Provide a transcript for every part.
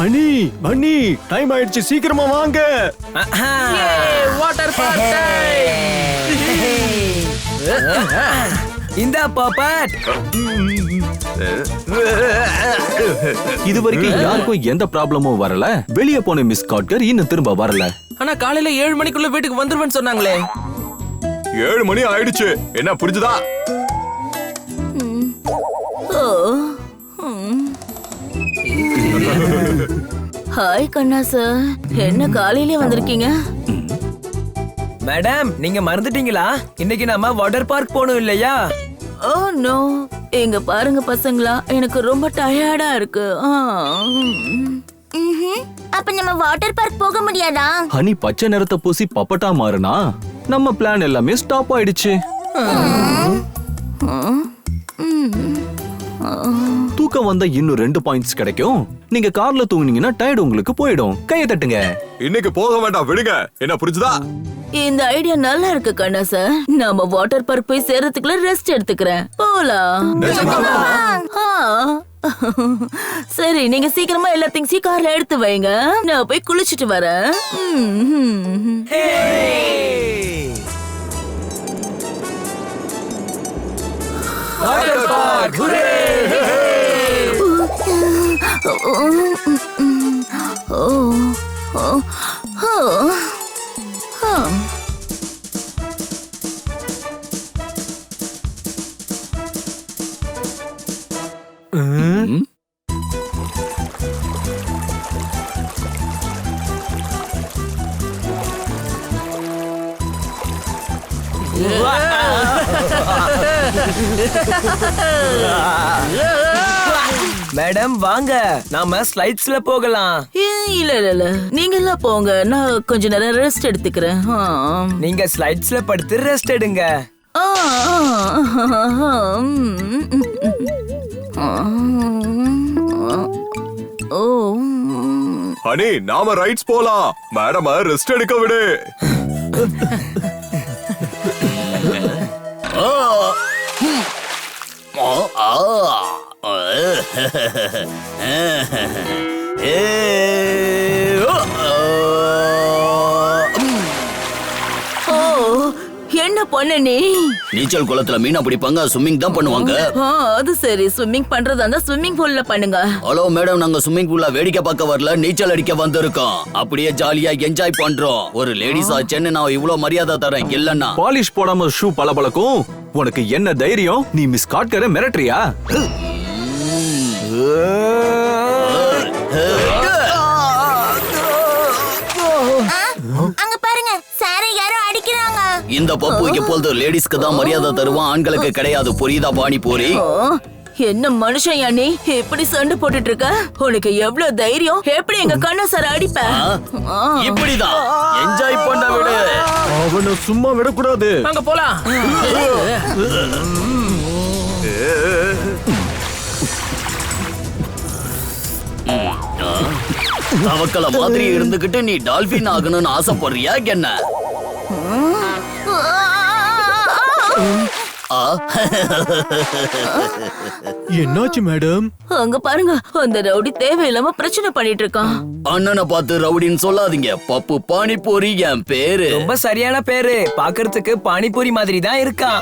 அனி அனி டைம் ஆயிடுச்சு, சீக்கிரமா வாங்க. வாட்டர் பார்க் இந்த பாப்பாட். இது வரைக்கும் யாருக்கும் எந்த ப்ராப்ளமும் வரல. வெளியே போன மிஸ் காட்கர் இன்னும் திரும்ப வரல. ஆனா காலையில 7 மணிக்குள்ள வீட்டுக்கு வந்துருவேன்னு சொன்னாங்களே. 7 மணி ஆயிடுச்சு, என்ன புரிஞ்சுதா? ஹாய் கண்ணா சார், என்ன காலையிலே வந்திருக்கீங்க? மேடம், நீங்க மறந்துட்டீங்களா? இன்னைக்கு நாம வாட்டர் பார்க் போகணும் இல்லையா? ஓ நோ, எங்க பாருங்க பசங்களா, எனக்கு ரொம்ப டயர்டா இருக்கு. அப்ப நம்ம வாட்டர் பார்க் போக முடியாதா? ஹனி பச்சை நிறத்தை பூசி பப்பட்டா மாறுனா நம்ம பிளான் எல்லாமே ஸ்டாப் ஆயிடுச்சு. தூக்கம் வந்தா இன்னும் 2 பாயிண்ட்ஸ் கிடைக்கும். நீங்க கார்ல தூங்குனீங்கன்னா டயர்ட் உங்களுக்கு போயிடும். கையை தட்டுங்க. இன்னைக்கு போக வேண்டாம், விடுங்க. என்ன புரிஞ்சுதா? இந்த ஐடியா நல்லா இருக்கு கண்ணா சார். நாம வாட்டர் பார்க் போய் சேர்றதுக்குள்ள ரெஸ்ட் எடுத்துக்கிறேன். போலாம். சரி, நீங்க சீக்கிரமா எல்லா திங்ஸையும் கார்ல எடுத்து வைங்க. நான் போய் குளிச்சிட்டு வரேன். Water park ஹூரே! மேடம் வாங்க, நாம ஸ்லைட்ஸ்ல போகலாம். இல்ல இல்ல இல்ல, நீங்க எல்லாம் போங்க, நான் கொஞ்ச நேரம் ரெஸ்ட் எடுத்துக்கிறேன். நீங்க ஸ்லைட்ஸ்ல படுத்து ரெஸ்ட் எடுங்க. ஹனி, நாம ரைட்ஸ் போலாம். மேடம் ரெஸ்ட் எடுக்க விடு. என்ன பண்ண நீ? நீச்சல் குளத்துல மீனா பிடிப்பாங்க, ஸ்விம்மிங் தான் பண்ணுவாங்க. அது சரி, ஸ்விம்மிங் பண்றதா இருந்தா ஸ்விம்மிங் பூல்ல பண்ணுங்க. ஹலோ மேடம், நாங்க ஸ்விம்மிங் பூல்ல வேடிக்கை பார்க்க வரல, நீச்சல் அடிக்க வந்திருக்கோம். அப்படியே ஜாலியா என்ஜாய் பண்றோம். ஒரு லேடிஸ் ஆச்சுன்னு நான் இவ்வளவு மரியாதை தரேன். இல்லன்னா பாலிஷ் போடாம ஷூ பளபளக்கும். உனக்கு என்ன தைரியம்? நீ மிஸ் காட்கரை மிரட்டுறியா? அங்க பாருங்க, சாரை யாரோ அடிக்கிறாங்க. இந்த பப்பு எப்பொழுது லேடிஸ்க்கு தான் மரியாதை தருவான், ஆண்களுக்கு கிடையாது. புரியுதா பானிபூரி? என்ன மனுஷன் நீ எப்படி சண்டை போட்டுட்டு இருக்க? உனக்கு எவ்வளவு தைரியம்? எப்படி எங்க கண்ணா சார் அடிப்ப? இப்படிதான் என்ஜாய் பண்ண விடு. அவனை சும்மா விடக்கூடாது. வாங்க போலாம். அவக்கள மாதிரி இருந்துகிட்டு நீ டால்பின் ஆகணும்னு ஆசைப்படுறியா என்ன? என்னாச்சு மேடம்? அங்க பாருங்க, அந்த ரவுடி தேவையில்லாம பிரச்சனை பண்ணிட்டு இருக்கான். அண்ணனை பார்த்து ரவுடின்னு சொல்லாதீங்க. பப்பு பானிபூரி என் பேரு. ரொம்ப சரியான பேரு. பாக்குறதுக்கு பானிபூரி மாதிரி தான் இருக்கான்.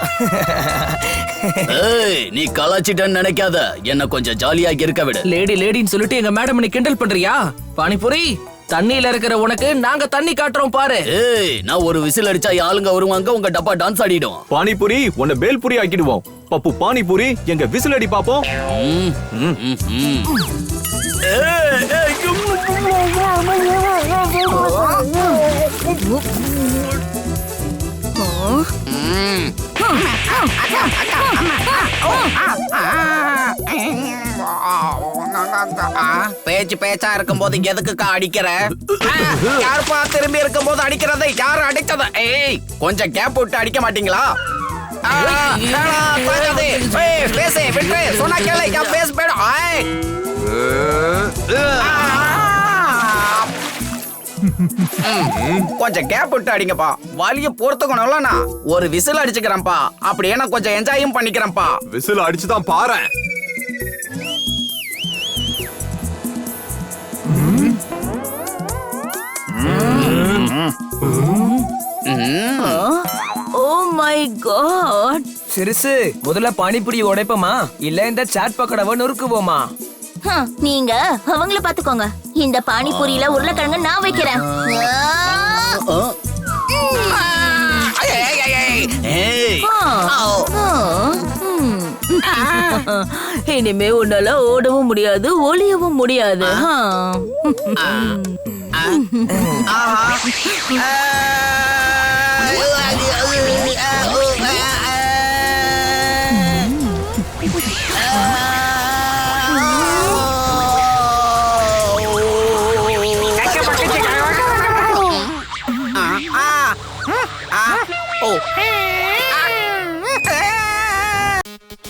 ஏய், நீ கலாச்சிட்டன்னு நினைக்காத. என்ன கொஞ்சம் ஜாலியா இருக்க விடு. லேடின்னு சொல்லிட்டு எங்க மேடம் நீ கிண்டல் பண்றியா? பானிபூரி, தண்ணியில இருக்கிற உனக்கு நாங்க தண்ணி காட்டுறோம் பாரு. ஏய், நான் ஒரு விசில் அடிச்சா ஆளுங்க வருவாங்க, உங்க டப்பா டான்ஸ் ஆடிடும். பானிபூரி உன்னை பேல்பூரி ஆக்கிடுவோம். பப்பு பானிபூரி எங்க விசில் அடி பாப்போம். பேச்சு பேச்சா இருக்கும் போது எதுக்குக்கா அடிக்கிற? யாருப்பா திரும்பி இருக்கும் போது அடிக்கிறதை? யாரு அடிச்சத? ஏய், கொஞ்சம் கேப் விட்டு அடிக்க மாட்டீங்களா? பேசு விட்டு சொன்னா கேளு. பேச போயிடும். கொஞ்சம் கேப் விட்டு அடிங்கப்பா. வலிய பொறுத்துக்கணும்லண்ணா. ஒரு விசில் அடிச்சுக்கிறேன்ப்பா. அப்படியே நான் கொஞ்சம் என்ஜாயும் பண்ணிக்கிறேன்ப்பா. விசில் அடிச்சுதான் பாரு. Oh my god. சிறுசு முதல்ல பானிபூரி உடைப்போமா இல்ல இந்த சாட் பக்கோடாவை நொறுக்குவோமா? நீங்க அவங்கள பாத்துக்கோங்க. இந்த பானிபூரியில உருளைக்கிழங்கு நான் வைக்கிறேன். இனிமே உன்னால ஓடவும் முடியாது ஒளியவும் முடியாது.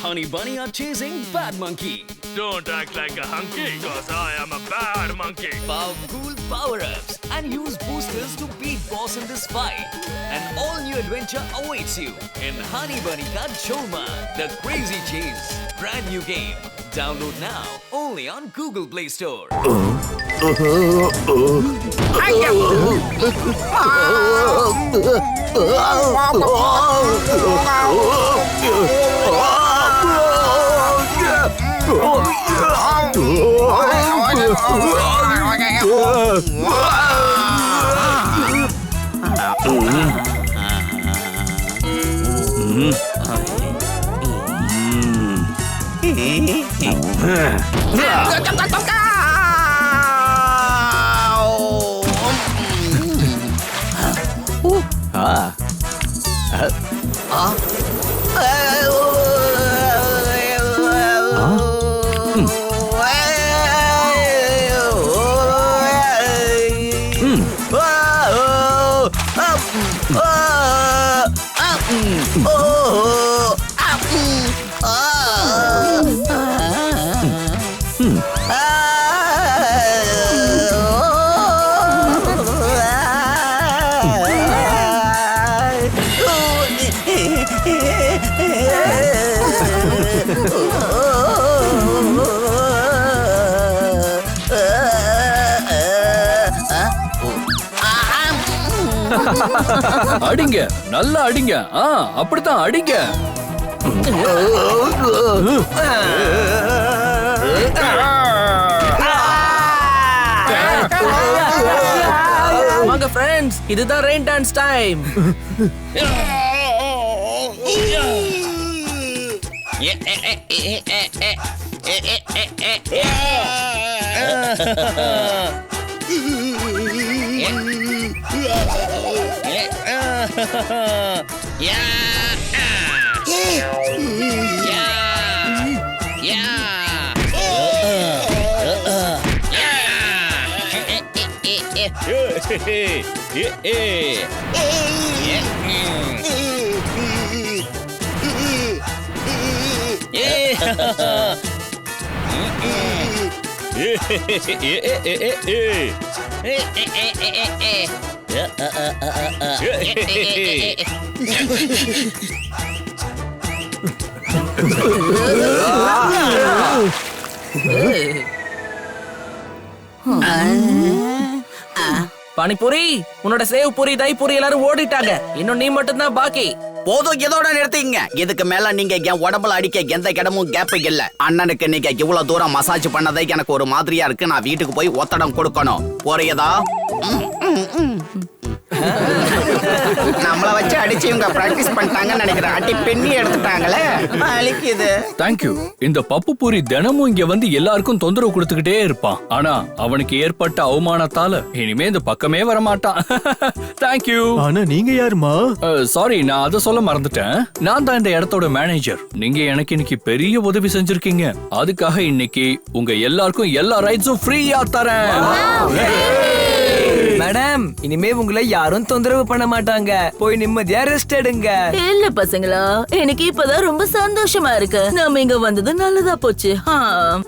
Honey Bunny are chasing Bad Monkey. Don't act like a hunky, cause I am a bad monkey. Power cool power-ups and use boosters to beat boss in this fight. An all-new adventure awaits you in Honey Bunny Ka Choma, The Crazy Chase. Brand new game. Download now only on Google Play Store. அடிங்க, நல்லா அடிங்க. அப்படித்தான் அடிங்க. வாங்க friends, இதுதான் rain dance time. Panipuri, உன்னோட save puri தை பூரி எல்லாரும் ஓடிட்டாங்க. இன்னும் நீ மட்டும் தான் பாக்கி. போதும், இதோட நிறுத்திங்க. இதுக்கு மேல நீங்க என் உடம்புல அடிக்க எந்த இடமும் கேப் இல்ல. அண்ணனுக்கு நீங்க இவ்வளவு தூரம் மசாஜ் பண்ணதை எனக்கு ஒரு மாதிரியா இருக்கு. நான் வீட்டுக்கு போய் ஒத்தடம் கொடுக்கணும். போறியதா? நம்மள வச்சு அடிச்சு இவங்க பிராக்டிஸ் பண்ணிட்டாங்கன்னு நினைக்கிறேன். அடி பெண்ணி எடுத்துட்டாங்களே, அழிக்குது. தேங்க்யூ. இந்த பப்பு பூரி தினமும் இங்க வந்து எல்லாருக்கும் தொந்தரவு கொடுத்துக்கிட்டே இருப்பான். ஆனா அவனுக்கு ஏற்பட்ட அவமானத்தால இனிமே இந்த பக்கமே வரமாட்டான். தேங்க்யூ. ஆனா நீங்க யாருமா? சாரி, நான் அதை சொல்ல மறந்துட்டேன். நான் தான் இந்த இடத்தோட மேனேஜர். நீங்க எனக்கு இன்னைக்கு பெரிய உதவி செஞ்சிருக்கீங்க. அதுக்காக இன்னைக்கு உங்க எல்லாருக்கும் எல்லா ரைட்ஸும் ஃப்ரீயா தரேன். மேடம், இனிமே உங்களை யாரும் தொந்தரவு பண்ண மாட்டாங்க. போய் நிம்மதியா ரெஸ்ட் எடுங்க. இல்ல பசங்களா, எனக்கு இப்பதான் ரொம்ப சந்தோஷமா இருக்கு. நாம இங்க வந்தது நல்லதா போச்சு.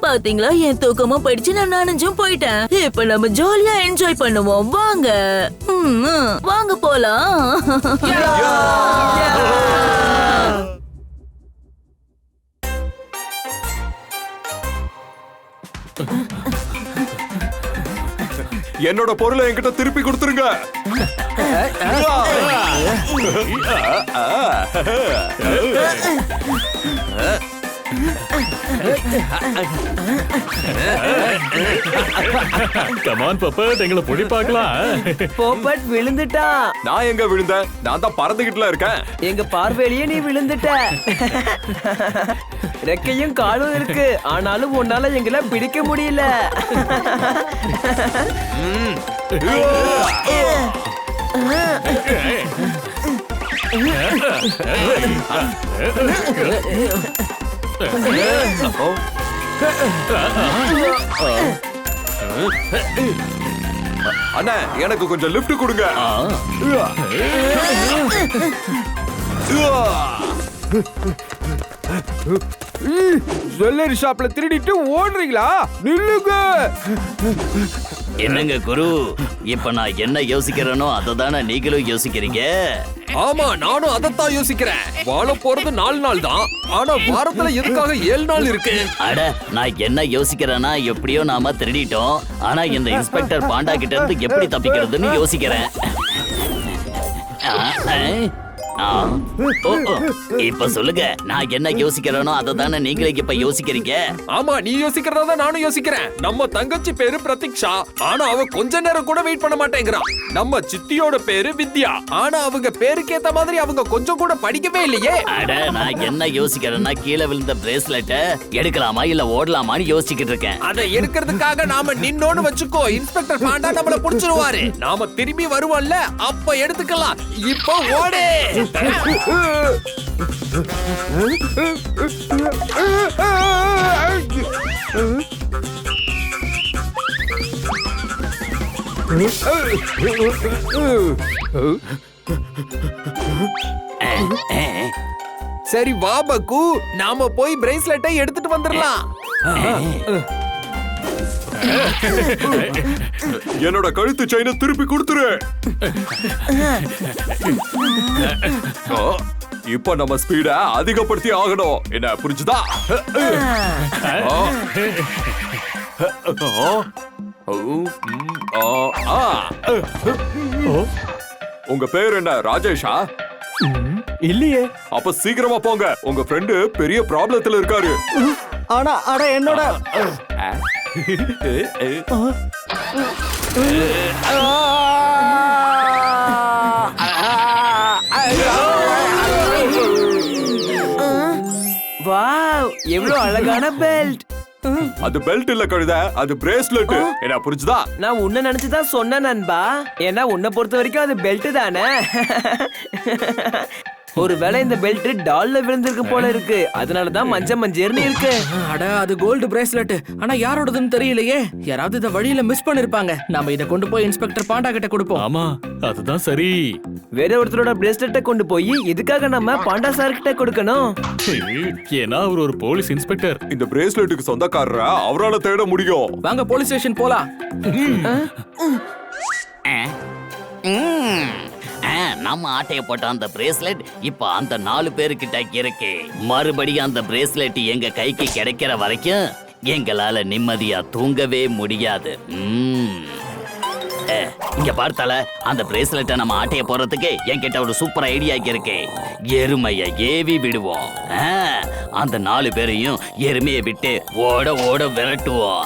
பாத்தீங்களா, என் தூக்கமும் போயிடுச்சு, நான் நனைஞ்சும் போயிட்டேன். இப்ப நம்ம ஜாலியா என்ஜாய் பண்ணுவோம். வாங்க வாங்க போலாம். என்னோட பொருளை என்கிட்ட திருப்பி கொடுத்துருங்க. கமான் பப்பட், எங்களை பொடி பார்க்கலாம். போப்பட் விழுந்துட்டான். நான் எங்க விழுந்தேன்? நான் தான் பறந்துகிட்டுல இருக்கேன். எங்க பார்வையிலேயே நீ விழுந்துட்ட. ரெக்கையும் காலும் இருக்கு, ஆனாலும் உன்னால எங்களை பிடிக்க முடியல. அண்ணா, எனக்கு கொஞ்சம் லிஃப்ட் கொடுங்க. ஜுவல்லரி ஷாப்ல திருடிட்டு ஓடுறீங்களா? நில்லுங்க. என்னங்க குரு, இப்ப நான் என்ன யோசிக்கிறேனோ அததானே நீங்களும் யோசிக்கிறீங்க. ஆமா, நானும் அதைத்தான் யோசிக்கிறேன். வாழ போறது 4 நாள் தான், ஆனா வாரத்துல எதுக்காக 7 நாள் இருக்கு? அட, நான் என்ன யோசிக்கிறேன்னா, எப்படியோ நாம திருடிட்டோம், ஆனா இந்த இன்ஸ்பெக்டர் பாண்டா கிட்ட இருந்து எப்படி தப்பிக்கிறதுன்னு யோசிக்கிறேன். இப்ப சொல்லுங்க, நான் என்ன யோசிக்கிறேனோ அததானே நீங்களே இப்ப யோசிக்கிறீங்க. ஆமா, நீ யோசிக்கிறதா நானும் யோசிக்கிறேன். நம்ம தங்கச்சி பேரு பிரதீக்ஷா, ஆனா அவ கொஞ்ச நேரம் கூட வெயிட் பண்ண மாட்டேங்கிறான். நம்ம சித்தியோட பேரு வித்யா, ஆனா அவங்க பேருக்கு ஏத்த மாதிரி அவங்க கொஞ்சம் கூட படிக்கவே இல்லையே. அட, நான் என்ன யோசிக்கிறேன்னா, கீழே விழுந்த பிரேஸ்லெட்ட எடுக்கலாமா இல்ல ஓடலாமான்னு யோசிச்சுக்கிட்டு இருக்கேன். அதை எடுக்கிறதுக்காக நாம நின்னோன்னு வச்சுக்கோ, இன்ஸ்பெக்டர் பாண்டா நம்மள புடிச்சிருவாரு. நாம திரும்பி வருவோம்ல, அப்ப எடுத்துக்கலாம். இப்போ ஓடு. சரி வா பக்கு, நாம போய் பிரேஸ்லெட்டை எடுத்துட்டு வந்துடலாம். என்னோட கழுத்து செயினை திருப்பி கொடுத்துரு. இப்ப நம்ம ஸ்பீட அதிகப்படுத்தி ஆகணும். என்ன புரிஞ்சுதா? உங்க பேர் என்ன, ராஜேஷா? இல்லையே. அப்ப சீக்கிரமா போங்க, உங்க ஃப்ரெண்டு பெரிய ப்ராப்ளத்துல இருக்காரு. ஆனா என்னோட வாவ், எவ்வளவு அழகான பெல்ட். அது பெல்ட் இல்ல கழுத, அது பிரேஸ்லெட். என்ன புரிஞ்சுதா? நான் உன்ன நினைச்சுதான் சொன்னேன் நண்பா. ஏன்னா உன்னை பொறுத்த வரைக்கும் அது பெல்ட் தானே. ஒருவேளை இந்த பெல்ட் டால்ல விழுந்திருக்கு போல இருக்கு, அதனாலதான் மஞ்சேர்னு இருக்கு. அட, அது கோல்டு பிரேஸ்லெட். ஆனா யாரோடதுன்னு தெரியலையே. யாராவது இத வழியில மிஸ் பண்ணிருப்பாங்க. நாம இத கொண்டு போய் இன்ஸ்பெக்டர் பாண்டா கிட்ட கொடுப்போம். ஆமா, அதுதான் சரி. வேற ஒருத்தரோட பிரேஸ்லெட்டை கொண்டு போய் இதுக்காக நம்ம பாண்டா சார் கிட்ட கொடுக்கணும். ஏன்னா அவர் ஒரு போலீஸ் இன்ஸ்பெக்டர். இந்த பிரேஸ்லெட்டுக்கு சொந்தக்காரரை அவரால தேட முடியும். வாங்க போலீஸ் ஸ்டேஷன் போலாம். நம்ம ஆட்டைய போட்ட அந்த பிரேஸ்லெட் இப்ப அந்த 4 பேருக்கிட்ட இருக்கு. மறுபடியும் அந்த பிரேஸ்லெட் எங்க கைக்கு கிடைக்கிற வரைக்கும் எங்களால நிம்மதியா தூங்கவே முடியாது. இங்க பார்த்தால, அந்த பிரேஸ்லெட்டை நம்ம ஆட்டைய போறதுக்கு என்கிட்ட ஒரு சூப்பர் ஐடியா இருக்கு. எருமைய ஏவி விடுவோம். அந்த 4 பேரையும் எருமையை விட்டு ஓட ஓட விரட்டுவோம்.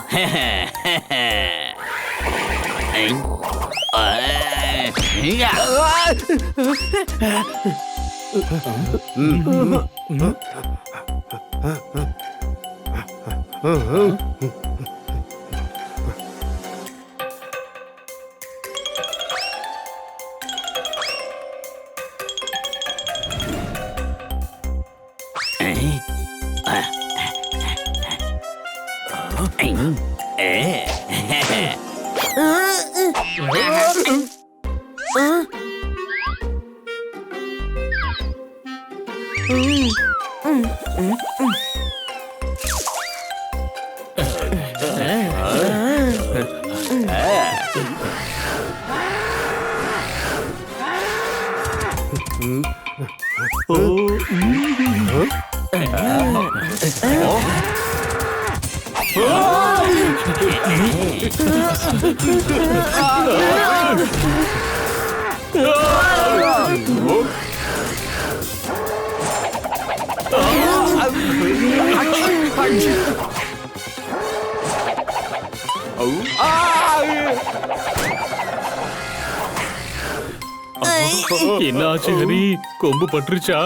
என்ன ஆச்சு ஹரி? கொம்பு பட்டுருச்சா?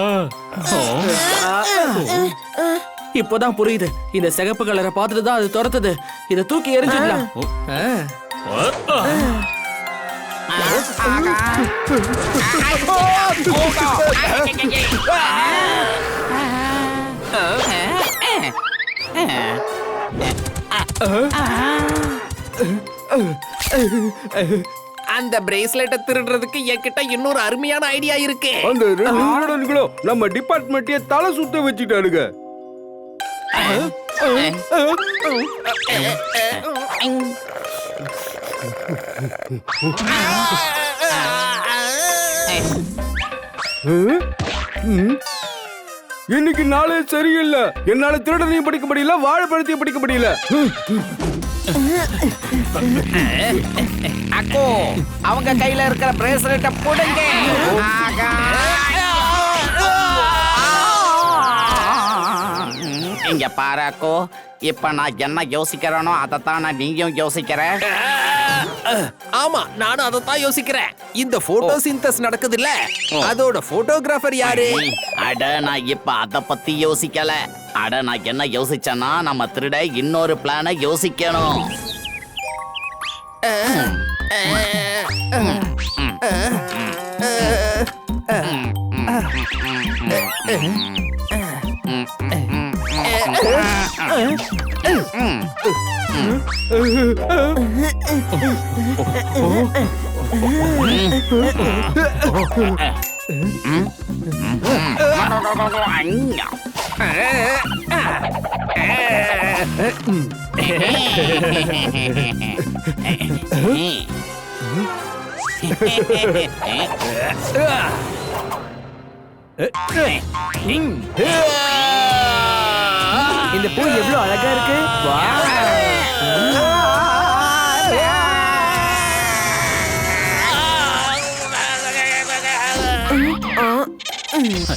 இப்போதான் புரியுது. இந்த சிகப்பு கலரை பார்த்துட்டு தான் அது துரத்துது. இத தூக்கி எரிஞ்சிடலாம். அந்த பிரேஸ்லெட்டை திருடுறதுக்கு என்கிட்ட இன்னொரு அருமையான ஐடியா இருக்கு. அந்த 2 திருடன்களும் நம்ம டிபார்ட்மெண்ட்டே தலை சுத்த வச்சுட்டானுங்க. இன்னைக்கு நாளே சரியில்லை. என்னால திருடனையும் படிக்க முடியல, வாழைப்பழத்தையும் படிக்க முடியல. அக்கோ, அவங்க கையில இருக்கிற பிரேஸ்லெட்டை போடுங்க. இங்க பாரு அக்கோ, இப்ப நான் என்ன யோசிக்கிறேனோ அதைத்தான் நீயும் யோசிக்கிற. ஆமா, நானும் அதைத்தான் யோசிக்கிறேன். இந்த போட்டோ சிந்தஸ் நடக்குது இல்ல, அதோட போட்டோகிராஃபர் யாரு? அட, நான் இப்ப அத பத்தி யோசிக்கல. அட, நான் என்ன யோசிச்சேன்னா, நம்ம திருட இன்னொரு பிளான யோசிக்கணும். இந்த பூ எவ்வளவு அழகா இருக்கு.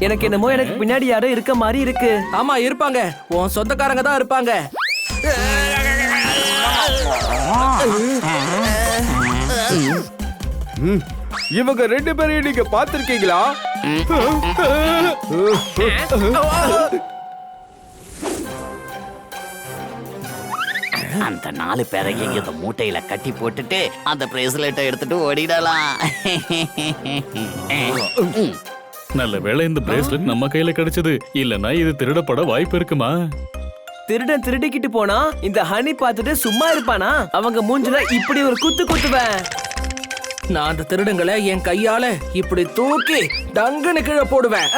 எனக்கு என்னமோ எனக்கு பின்னாடி யாரோ இருக்க மாதிரி இருக்கு. ஆமா, இருப்பாங்க. உன் சொந்தக்காரங்க தான் இருப்பாங்க. இவங்க 2 பேரையும் நீங்க பாத்திருக்கீங்களா? அந்த 4 பேரையும் இந்த மூட்டையில கட்டி போட்டுட்டு அந்த பிரேஸ்லெட்டை எடுத்துட்டு ஓடிடலாம். நல்ல வேளை இந்த பிரேஸ்லெட் நம்ம கையில கிடைச்சது. இல்லனா இது திருடப்பட வாய்ப்பு இருக்குமா? திருடன் திருடிக்கிட்டு போனா இந்த ஹனி பார்த்துட்டு சும்மா இருப்பானா? அவங்க மூஞ்சில இப்படி ஒரு குத்து குத்துவேன். நான் அந்த திருடங்களை என் கையால இப்படி தூக்கி டங்குன்னு கீழே போடுவேன்.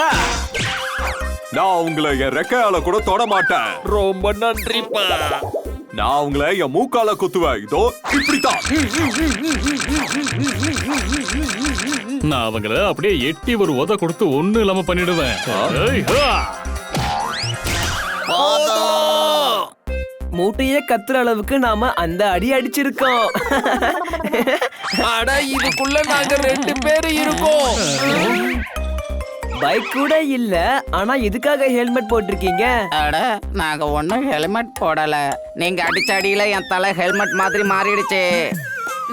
நான் உங்களை என் ரெக்கையால கூட தொட மாட்டேன். ரொம்ப நன்றிப்பா. நான் உங்களை என் மூக்கால குத்துவேன். இதோ இப்படித்தான். நான் அவங்கள அப்படியே எட்டி ஒரு உத கொடுத்து ஒண்ணு இல்லாம பண்ணிடுவேன். ஏய், ஹா! மூட்டையே கத்துற அளவுக்கு நாம அந்த அடி அடிச்சிருக்கோம். அட, இதுக்குள்ள நாங்க 2 பேரு இருக்கோம். பைக் கூட இல்ல, ஆனா எதுக்காக ஹெல்மெட் போட்டிருக்கீங்க? அட, நாங்க ஒன்னும் ஹெல்மெட் போடல. நீங்க அடிச்ச அடியில என் தலை ஹெல்மெட் மாதிரி மாறிடுச்சு.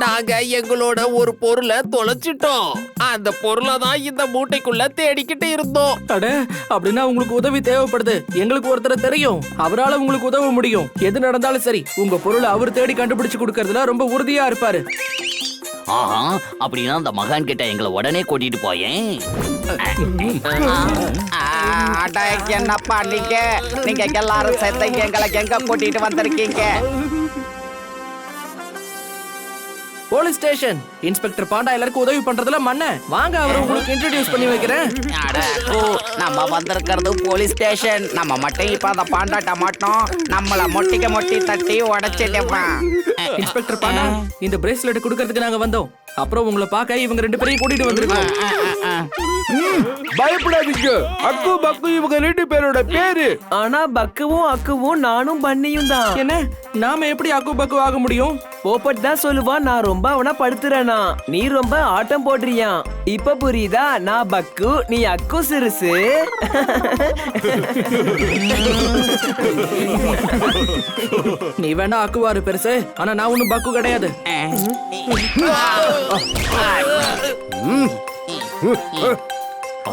நாங்க எங்களோட ஒரு பொருளை தொலைச்சிட்டோம். அந்த பொருளை தான் இந்த மூட்டைக்குள்ள தேடிக்கிட்டு இருந்தோம். அட, அப்படின்னா உங்களுக்கு உதவி தேவைப்படுது. எங்களுக்கு ஒருத்தர் தெரியும், அவரால உங்களுக்கு உதவ முடியும். எது நடந்தாலும் சரி, உங்க பொருளை அவர் தேடி கண்டுபிடிச்சு கொடுக்கறதுல ரொம்ப உறுதியா இருப்பாரு. ஆஹா, அப்படின்னா அந்த மகான் கிட்ட எங்களை உடனே கூட்டிட்டு போயேன். என்னப்பா நீங்க எல்லாரும் சேர்த்து எங்களை எங்க கூட்டிட்டு வந்திருக்கீங்க? Police station. இன்ஸ்பெக்டர் பாண்டா எல்லாருக்கும் உதவி பண்றதுல மன்ன. வாங்க, அவரை உங்களுக்கு இன்ட்ரோடியூஸ் பண்ணி வைக்கிறேன். நம்ம வந்திருக்கிறது போலீஸ் ஸ்டேஷன். நம்ம மட்டும் இப்ப அந்த பாண்டாட்ட மாட்டோம். நம்மள மொட்டி தட்டி உடைச்சிட்டேன். இன்ஸ்பெக்டர் பாண்டா, இந்த பிரேஸ்லெட் கொடுக்கறதுக்கு நாங்க வந்தோம். அப்புறம் உங்களை பார்க்க இவங்க 2 பேரையும் கூட்டிட்டு வந்திருக்கோம். பயப்படாதீங்க. அக்கு பக்கு இவங்க 2 பேரோட பேரு. ஆனா பக்குவும் அக்குவும் நானும் பன்னியும் தான். என்ன, நாம எப்படி அக்கு பக்கு ஆக முடியும்? போப்பட் தான் சொல்லுவான் நான் ரொம்ப அவனா படுத்துறேனா, நீ ரொம்ப ஆட்டம் போடுறியா. இப்ப புரியுதா, நான் பக்கு நீ அக்கு சிறுசு. நீ வேணா அக்குவாரு பெருசு, ஆனா நான் ஒண்ணும் பக்கு கிடையாது.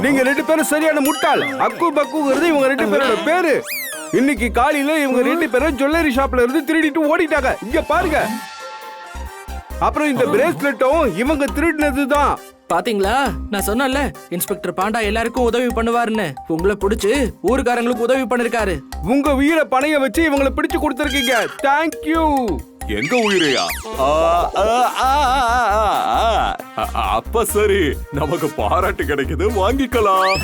நீங்க 2 பேரும் சரியான முட்டாள். அக்கு பக்குங்கிறது இவங்க 2 பேரோட பேரு. இன்னைக்கு காலையில இவங்க 2 பேரும் ஜுவல்லரி ஷாப்ல இருந்து திருடிட்டு ஓடிட்டாங்க. இங்க பாருங்க. அப்புறம் இந்த பிரேஸ்லெட்டும் இவங்க திருடினதுதான். பாத்தீங்களா, நான் சொன்னேன்ல இன்ஸ்பெக்டர் பாண்டா எல்லாருக்கும் உதவி பண்ணுவாருன்னு. உங்களை பிடிச்சு ஊருக்காரங்களுக்கு உதவி பண்ணிருக்காரு. உங்க உயிரை பணைய வச்சு இவங்களை பிடிச்சு கொடுத்திருக்கீங்க. தேங்க்யூ. எங்க உயிரையா? அப்ப சரி, நமக்கு பாராட்டு கிடைக்குது, வாங்கிக்கலாம்.